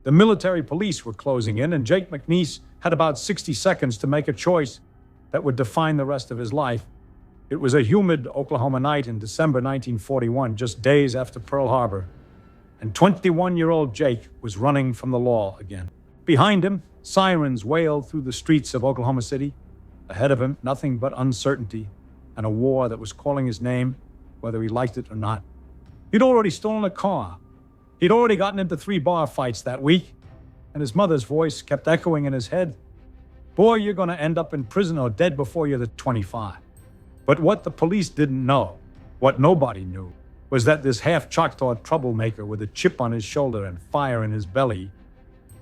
The military police were closing in, and Jake McNiece had about 60 seconds to make a choice that would define the rest of his life. It was a humid Oklahoma night in December 1941, just days after Pearl Harbor, and 21-year-old Jake was running from the law again. Behind him, sirens wailed through the streets of Oklahoma City. Ahead of him, nothing but uncertainty and a war that was calling his name, whether he liked it or not. He'd already stolen a car. He'd already gotten into 3 bar fights that week, and his mother's voice kept echoing in his head. Boy, you're going to end up in prison or dead before you're 25. But what the police didn't know, what nobody knew, was that this half-Choctaw troublemaker with a chip on his shoulder and fire in his belly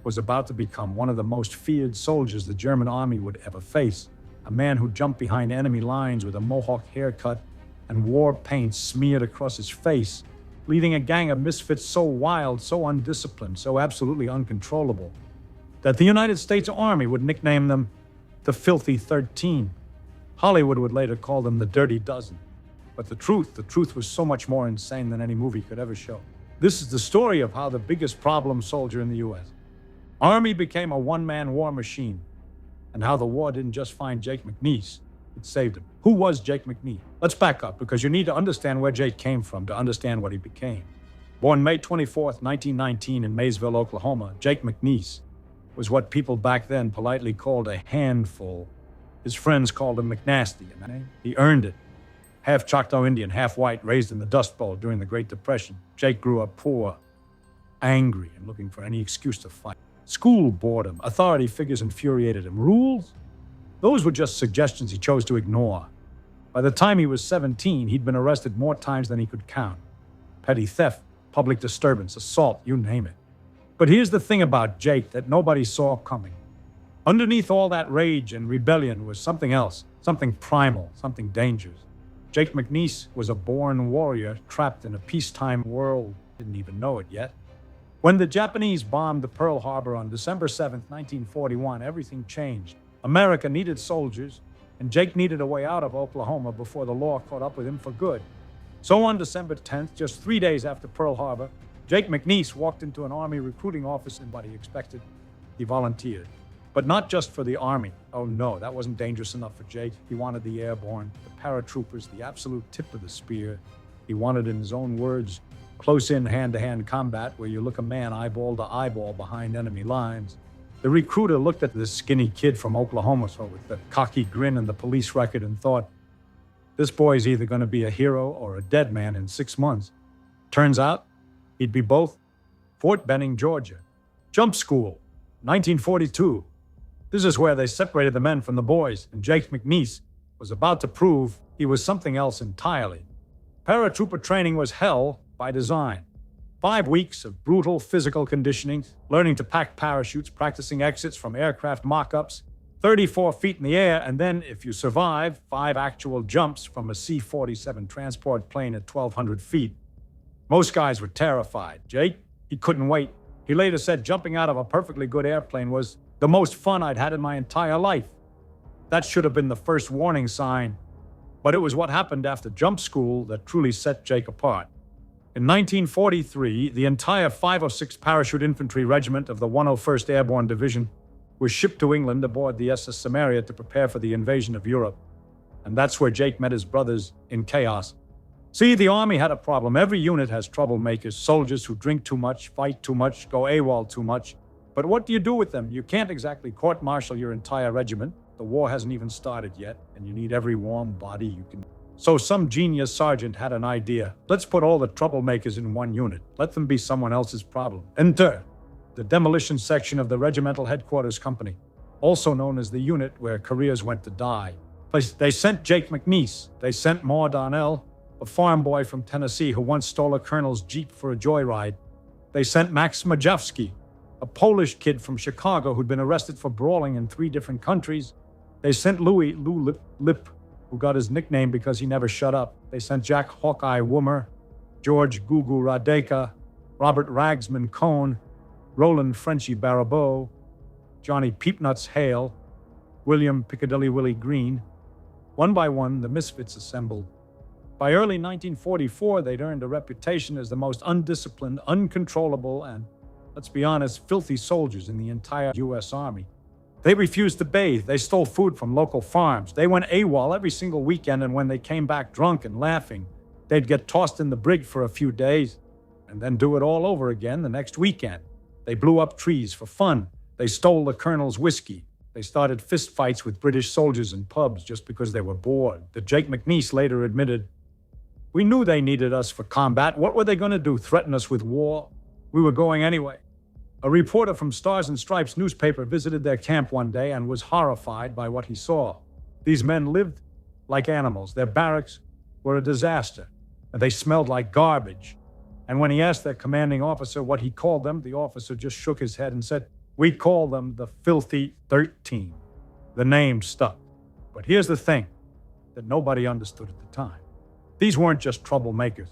was about to become one of the most feared soldiers the German army would ever face. A man who jumped behind enemy lines with a mohawk haircut and war paint smeared across his face, leading a gang of misfits so wild, so undisciplined, so absolutely uncontrollable, that the United States Army would nickname them the Filthy 13. Hollywood would later call them the Dirty Dozen. But the truth was so much more insane than any movie could ever show. This is the story of how the biggest problem soldier in the U.S. Army became a one-man war machine, and how the war didn't just find Jake McNiece, it saved him. Who was Jake McNiece? Let's back up, because you need to understand where Jake came from to understand what he became. Born May 24th, 1919 in Maysville, Oklahoma, Jake McNiece was what people back then politely called a handful. His friends called him McNasty, and he earned it. Half Choctaw Indian, half white, raised in the Dust Bowl during the Great Depression, Jake grew up poor, angry, and looking for any excuse to fight. School bored him. Authority figures infuriated him. Rules? Those were just suggestions he chose to ignore. By the time he was 17, he'd been arrested more times than he could count. Petty theft, public disturbance, assault, you name it. But here's the thing about Jake that nobody saw coming. Underneath all that rage and rebellion was something else, something primal, something dangerous. Jake McNiece was a born warrior trapped in a peacetime world. Didn't even know it yet. When the Japanese bombed the Pearl Harbor on December 7th, 1941, everything changed. America needed soldiers, and Jake needed a way out of Oklahoma before the law caught up with him for good. So on December 10th, just 3 days after Pearl Harbor, Jake McNiece walked into an Army recruiting office, and what he expected, he volunteered. But not just for the Army. Oh no, that wasn't dangerous enough for Jake. He wanted the airborne, the paratroopers, the absolute tip of the spear. He wanted, in his own words, close-in hand-to-hand combat where you look a man eyeball to eyeball behind enemy lines. The recruiter looked at this skinny kid from Oklahoma with the cocky grin and the police record and thought, this boy's either going to be a hero or a dead man in 6 months. Turns out, he'd be both. Fort Benning, Georgia. Jump school, 1942. This is where they separated the men from the boys, and Jake McNiece was about to prove he was something else entirely. Paratrooper training was hell by design. 5 weeks of brutal physical conditioning, learning to pack parachutes, practicing exits from aircraft mock-ups, 34 feet in the air, and then, if you survive, 5 actual jumps from a C-47 transport plane at 1,200 feet. Most guys were terrified. Jake, he couldn't wait. He later said jumping out of a perfectly good airplane was the most fun I'd had in my entire life. That should have been the first warning sign, but it was what happened after jump school that truly set Jake apart. In 1943, the entire 506 Parachute Infantry Regiment of the 101st Airborne Division was shipped to England aboard the SS Samaria to prepare for the invasion of Europe. And that's where Jake met his brothers in chaos. See, the Army had a problem. Every unit has troublemakers, soldiers who drink too much, fight too much, go AWOL too much. But what do you do with them? You can't exactly court-martial your entire regiment. The war hasn't even started yet, and you need every warm body you can. So some genius sergeant had an idea. Let's put all the troublemakers in one unit. Let them be someone else's problem. Enter the demolition section of the Regimental Headquarters Company, also known as the unit where careers went to die. They sent Jake McNiece. They sent Ma Darnell, a farm boy from Tennessee who once stole a colonel's Jeep for a joyride. They sent Max Majewski, a Polish kid from Chicago who'd been arrested for brawling in 3 different countries. They sent Lou Lip, who got his nickname because he never shut up. They sent Jack Hawkeye Woomer, George Gugu Radeka, Robert Ragsman Cohn, Roland Frenchy Barabeau, Johnny Peepnuts Hale, William Piccadilly Willie Green. One by one, the misfits assembled. By early 1944, they'd earned a reputation as the most undisciplined, uncontrollable, and let's be honest, filthy soldiers in the entire U.S. Army. They refused to bathe. They stole food from local farms. They went AWOL every single weekend, and when they came back drunk and laughing, they'd get tossed in the brig for a few days and then do it all over again the next weekend. They blew up trees for fun. They stole the colonel's whiskey. They started fistfights with British soldiers in pubs just because they were bored. That Jake McNiece later admitted, "We knew they needed us for combat. What were they going to do, threaten us with war? We were going anyway." A reporter from Stars and Stripes newspaper visited their camp one day and was horrified by what he saw. These men lived like animals. Their barracks were a disaster, and they smelled like garbage. And when he asked their commanding officer what he called them, the officer just shook his head and said, "We call them the Filthy 13. The name stuck. But here's the thing that nobody understood at the time. These weren't just troublemakers.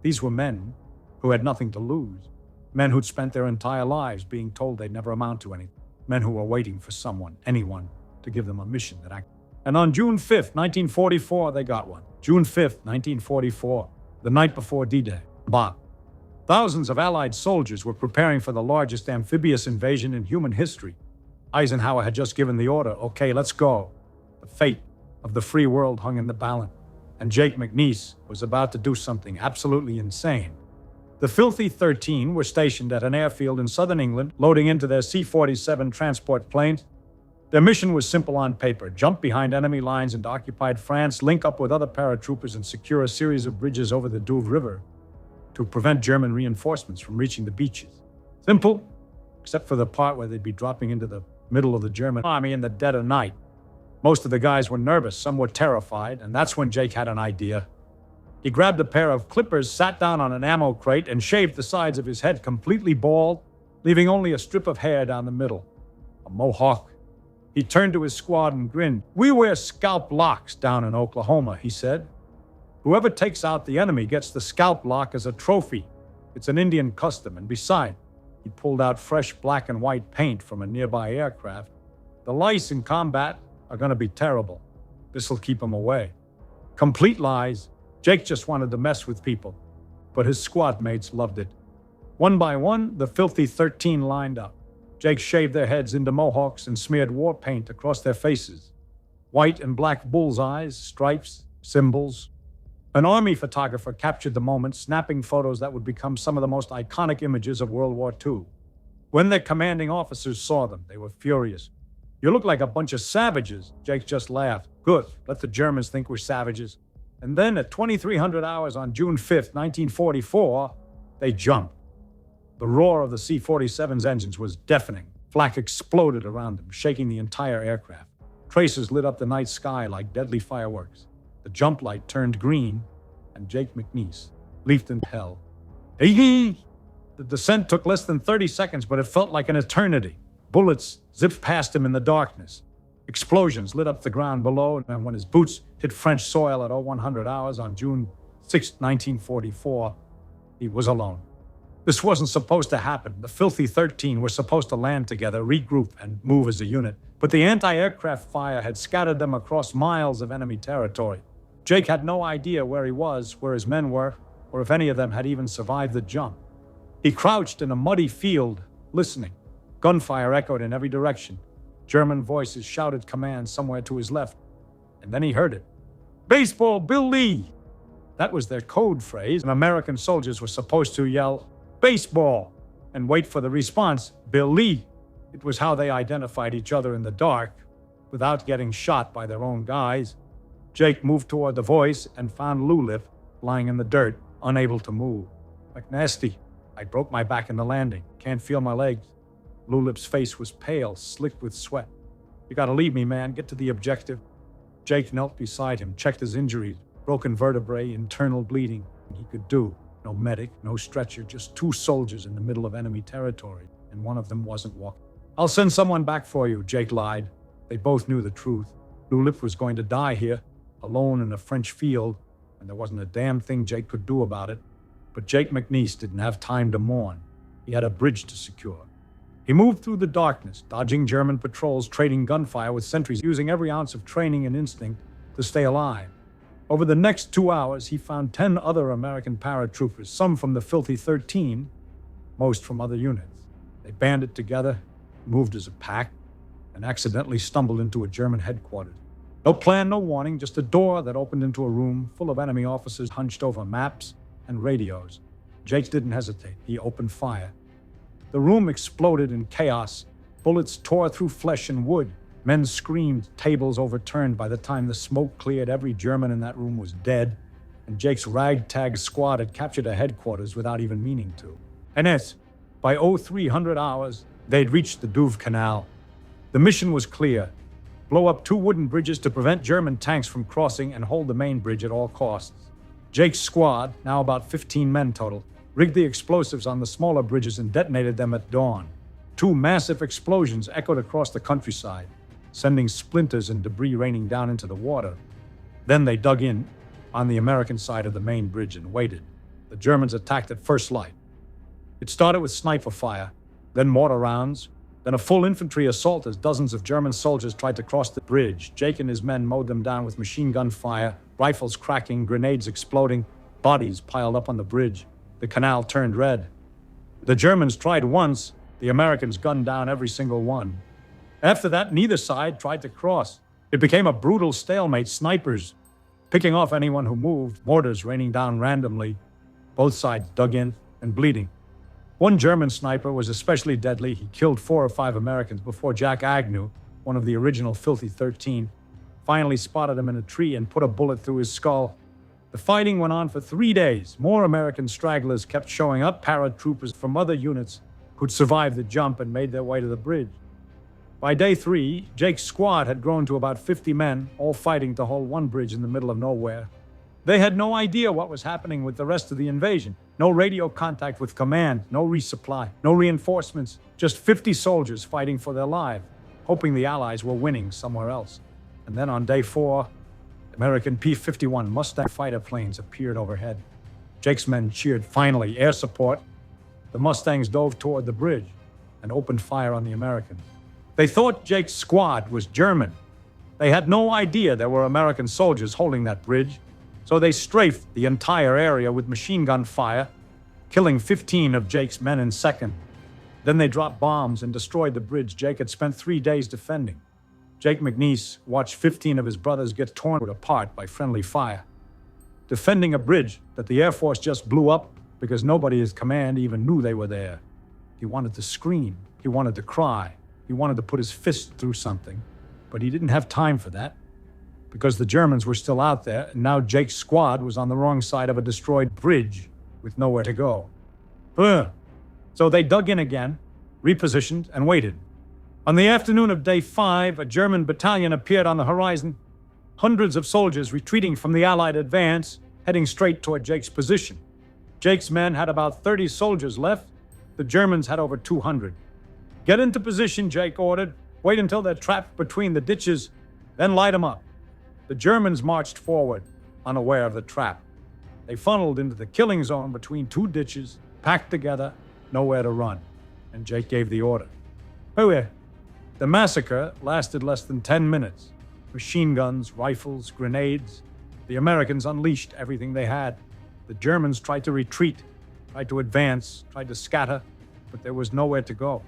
These were men who had nothing to lose. Men who'd spent their entire lives being told they'd never amount to anything. Men who were waiting for someone, anyone, to give them a mission that acted. And on June 5th, 1944, they got one. June 5th, 1944, the night before D-Day. Bob. Thousands of Allied soldiers were preparing for the largest amphibious invasion in human history. Eisenhower had just given the order, "Okay, let's go." The fate of the free world hung in the balance, and Jake McNiece was about to do something absolutely insane. The Filthy 13 were stationed at an airfield in southern England, loading into their C-47 transport planes. Their mission was simple on paper: jump behind enemy lines into occupied France, link up with other paratroopers, and secure a series of bridges over the Douve River to prevent German reinforcements from reaching the beaches. Simple, except for the part where they'd be dropping into the middle of the German army in the dead of night. Most of the guys were nervous, some were terrified, and that's when Jake had an idea. He grabbed a pair of clippers, sat down on an ammo crate, and shaved the sides of his head completely bald, leaving only a strip of hair down the middle. A mohawk. He turned to his squad and grinned. "We wear scalp locks down in Oklahoma," he said. "Whoever takes out the enemy gets the scalp lock as a trophy. It's an Indian custom, and besides," he pulled out fresh black and white paint from a nearby aircraft, "the lice in combat are going to be terrible. This'll keep them away." Complete lies. Jake just wanted to mess with people, but his squad mates loved it. One by one, the Filthy 13 lined up. Jake shaved their heads into mohawks and smeared war paint across their faces. White and black bullseyes, stripes, symbols. An army photographer captured the moment, snapping photos that would become some of the most iconic images of World War II. When their commanding officers saw them, they were furious. "You look like a bunch of savages," Jake just laughed. "Good, let the Germans think we're savages." And then at 2300 hours on June 5th, 1944, they jumped. The roar of the C-47's engines was deafening. Flak exploded around them, shaking the entire aircraft. Tracers lit up the night sky like deadly fireworks. The jump light turned green, and Jake McNiece leaped into hell. The descent took less than 30 seconds, but it felt like an eternity. Bullets zipped past him in the darkness. Explosions lit up the ground below, and when his boots hit French soil at 0100 hours on June 6, 1944, he was alone. This wasn't supposed to happen. The Filthy 13 were supposed to land together, regroup, and move as a unit, but the anti-aircraft fire had scattered them across miles of enemy territory. Jake had no idea where he was, where his men were, or if any of them had even survived the jump. He crouched in a muddy field, listening. Gunfire echoed in every direction. German voices shouted commands somewhere to his left, and then he heard it. "Baseball, Bill Lee!" That was their code phrase, and American soldiers were supposed to yell, "Baseball!" and wait for the response, "Bill Lee." It was how they identified each other in the dark, without getting shot by their own guys. Jake moved toward the voice and found Lulip lying in the dirt, unable to move. "McNasty, I broke my back in the landing. Can't feel my legs." Lulip's face was pale, slicked with sweat. "You gotta leave me, man. Get to the objective." Jake knelt beside him, checked his injuries, broken vertebrae, internal bleeding. He could do. No medic, no stretcher, just two soldiers in the middle of enemy territory, and one of them wasn't walking. "I'll send someone back for you," Jake lied. They both knew the truth. Lulip was going to die here, alone in a French field, and there wasn't a damn thing Jake could do about it. But Jake McNiece didn't have time to mourn. He had a bridge to secure. He moved through the darkness, dodging German patrols, trading gunfire with sentries, using every ounce of training and instinct to stay alive. Over the next 2 hours, he found 10 other American paratroopers, some from the Filthy 13, most from other units. They banded together, moved as a pack, and accidentally stumbled into a German headquarters. No plan, no warning, just a door that opened into a room full of enemy officers hunched over maps and radios. Jake didn't hesitate. He opened fire. The room exploded in chaos. Bullets tore through flesh and wood. Men screamed, tables overturned. By the time the smoke cleared, every German in that room was dead, and Jake's ragtag squad had captured a headquarters without even meaning to. And yes, by 0300 hours, they'd reached the Douve Canal. The mission was clear. Blow up 2 wooden bridges to prevent German tanks from crossing and hold the main bridge at all costs. Jake's squad, now about 15 men total, rigged the explosives on the smaller bridges and detonated them at dawn. 2 massive explosions echoed across the countryside, sending splinters and debris raining down into the water. Then they dug in on the American side of the main bridge and waited. The Germans attacked at first light. It started with sniper fire, then mortar rounds, then a full infantry assault as dozens of German soldiers tried to cross the bridge. Jake and his men mowed them down with machine gun fire, rifles cracking, grenades exploding, bodies piled up on the bridge. The canal turned red. The Germans tried once. The Americans gunned down every single one. After that, neither side tried to cross. It became a brutal stalemate, snipers picking off anyone who moved, mortars raining down randomly. Both sides dug in and bleeding. One German sniper was especially deadly. He killed 4 or 5 Americans before Jack Agnew, one of the original Filthy 13, finally spotted him in a tree and put a bullet through his skull. The fighting went on for 3 days. More American stragglers kept showing up, paratroopers from other units who'd survived the jump and made their way to the bridge. By day 3, Jake's squad had grown to about 50 men, all fighting to hold one bridge in the middle of nowhere. They had no idea what was happening with the rest of the invasion. No radio contact with command, no resupply, no reinforcements, just 50 soldiers fighting for their lives, hoping the Allies were winning somewhere else. And then on day 4, American P-51 Mustang fighter planes appeared overhead. Jake's men cheered, finally, air support. The Mustangs dove toward the bridge and opened fire on the Americans. They thought Jake's squad was German. They had no idea there were American soldiers holding that bridge, so they strafed the entire area with machine gun fire, killing 15 of Jake's men in seconds. Then they dropped bombs and destroyed the bridge Jake had spent 3 days defending. Jake McNiece watched 15 of his brothers get torn apart by friendly fire. Defending a bridge that the Air Force just blew up because nobody in his command even knew they were there. He wanted to scream. He wanted to cry. He wanted to put his fist through something. But he didn't have time for that because the Germans were still out there, and now Jake's squad was on the wrong side of a destroyed bridge with nowhere to go. So they dug in again, repositioned, and waited. On the afternoon of day 5, a German battalion appeared on the horizon. Hundreds of soldiers retreating from the Allied advance, heading straight toward Jake's position. Jake's men had about 30 soldiers left. The Germans had over 200. Get into position, Jake ordered. Wait until they're trapped between the ditches, then light them up. The Germans marched forward, unaware of the trap. They funneled into the killing zone between 2 ditches, packed together, nowhere to run. And Jake gave the order. The massacre lasted less than 10 minutes. Machine guns, rifles, grenades. The Americans unleashed everything they had. The Germans tried to retreat, tried to advance, tried to scatter, but there was nowhere to go.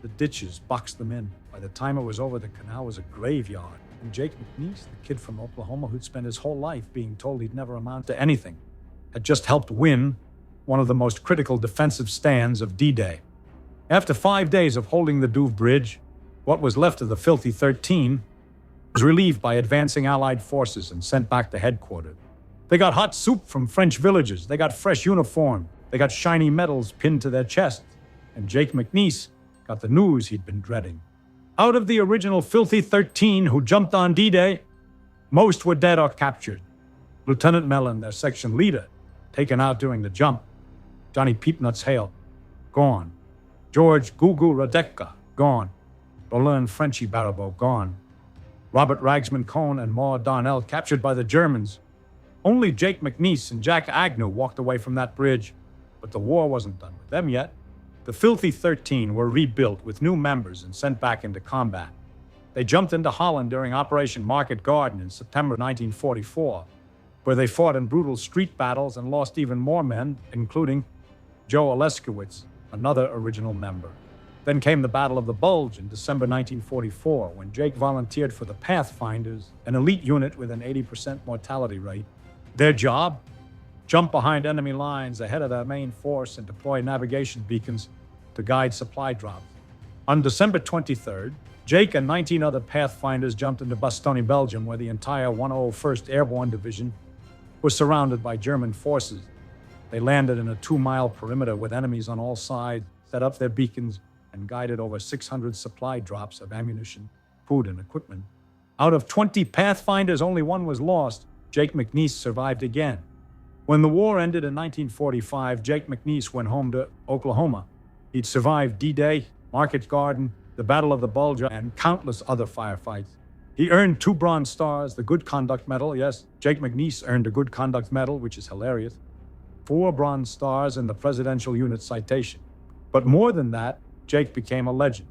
The ditches boxed them in. By the time it was over, the canal was a graveyard. And Jake McNiece, the kid from Oklahoma who'd spent his whole life being told he'd never amount to anything, had just helped win one of the most critical defensive stands of D-Day. After 5 days of holding the Douve Bridge, what was left of the Filthy 13 was relieved by advancing Allied forces and sent back to headquarters. They got hot soup from French villagers. They got fresh uniform. They got shiny medals pinned to their chests. And Jake McNiece got the news he'd been dreading. Out of the original Filthy 13 who jumped on D-Day, most were dead or captured. Lieutenant Mellon, their section leader, taken out during the jump. Johnny Peepnuts Hale, gone. George Gugu Radecka, gone. Roland Frenchy Baribeau, gone. Robert Ragsman Cohn and Maud Darnell captured by the Germans. Only Jake McNiece and Jack Agnew walked away from that bridge, but the war wasn't done with them yet. The Filthy 13 were rebuilt with new members and sent back into combat. They jumped into Holland during Operation Market Garden in September 1944, where they fought in brutal street battles and lost even more men, including Joe Oleskowitz, another original member. Then came the Battle of the Bulge in December 1944, when Jake volunteered for the Pathfinders, an elite unit with an 80% mortality rate. Their job? Jump behind enemy lines ahead of their main force and deploy navigation beacons to guide supply drops. On December 23rd, Jake and 19 other Pathfinders jumped into Bastogne, Belgium, where the entire 101st Airborne Division was surrounded by German forces. They landed in a 2-mile perimeter with enemies on all sides, set up their beacons, and guided over 600 supply drops of ammunition, food, and equipment. Out of 20 Pathfinders, only one was lost. Jake McNiece survived again. When the war ended in 1945, Jake McNiece went home to Oklahoma. He'd survived D-Day, Market Garden, the Battle of the Bulge, and countless other firefights. He earned 2 Bronze Stars, the Good Conduct Medal. Yes, Jake McNiece earned a Good Conduct Medal, which is hilarious. 4 Bronze Stars and the Presidential Unit Citation. But more than that, Jake became a legend.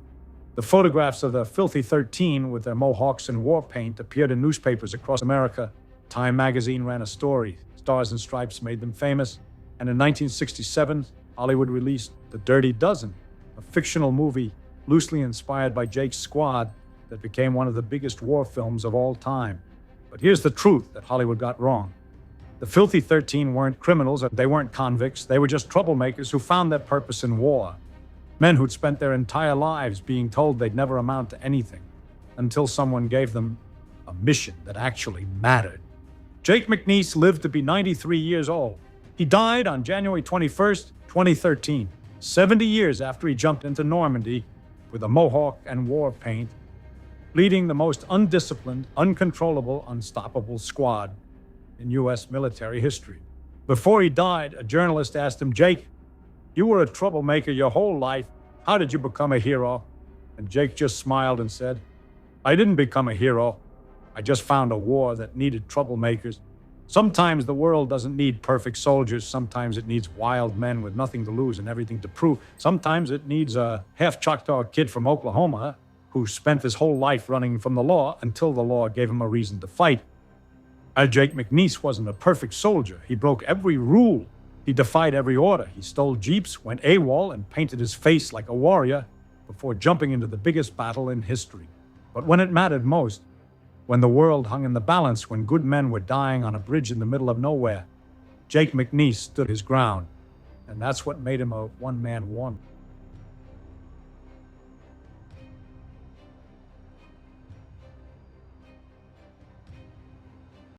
The photographs of the Filthy 13 with their mohawks and war paint appeared in newspapers across America. Time magazine ran a story. Stars and Stripes made them famous. And in 1967, Hollywood released The Dirty Dozen, a fictional movie loosely inspired by Jake's squad that became one of the biggest war films of all time. But here's the truth that Hollywood got wrong. The Filthy 13 weren't criminals, they weren't convicts, they were just troublemakers who found their purpose in war. Men who'd spent their entire lives being told they'd never amount to anything until someone gave them a mission that actually mattered. Jake McNiece lived to be 93 years old. He died on January 21st, 2013, 70 years after he jumped into Normandy with a mohawk and war paint, leading the most undisciplined, uncontrollable, unstoppable squad in U.S. military history. Before he died, a journalist asked him, "Jake, you were a troublemaker your whole life. How did you become a hero?" And Jake just smiled and said, "I didn't become a hero. I just found a war that needed troublemakers. Sometimes the world doesn't need perfect soldiers. Sometimes it needs wild men with nothing to lose and everything to prove. Sometimes it needs a half-Choctaw kid from Oklahoma who spent his whole life running from the law until the law gave him a reason to fight." Jake McNiece wasn't a perfect soldier. He broke every rule. He defied every order. He stole jeeps, went AWOL, and painted his face like a warrior before jumping into the biggest battle in history. But when it mattered most, when the world hung in the balance, when good men were dying on a bridge in the middle of nowhere, Jake McNiece stood his ground. And that's what made him a one-man wonder.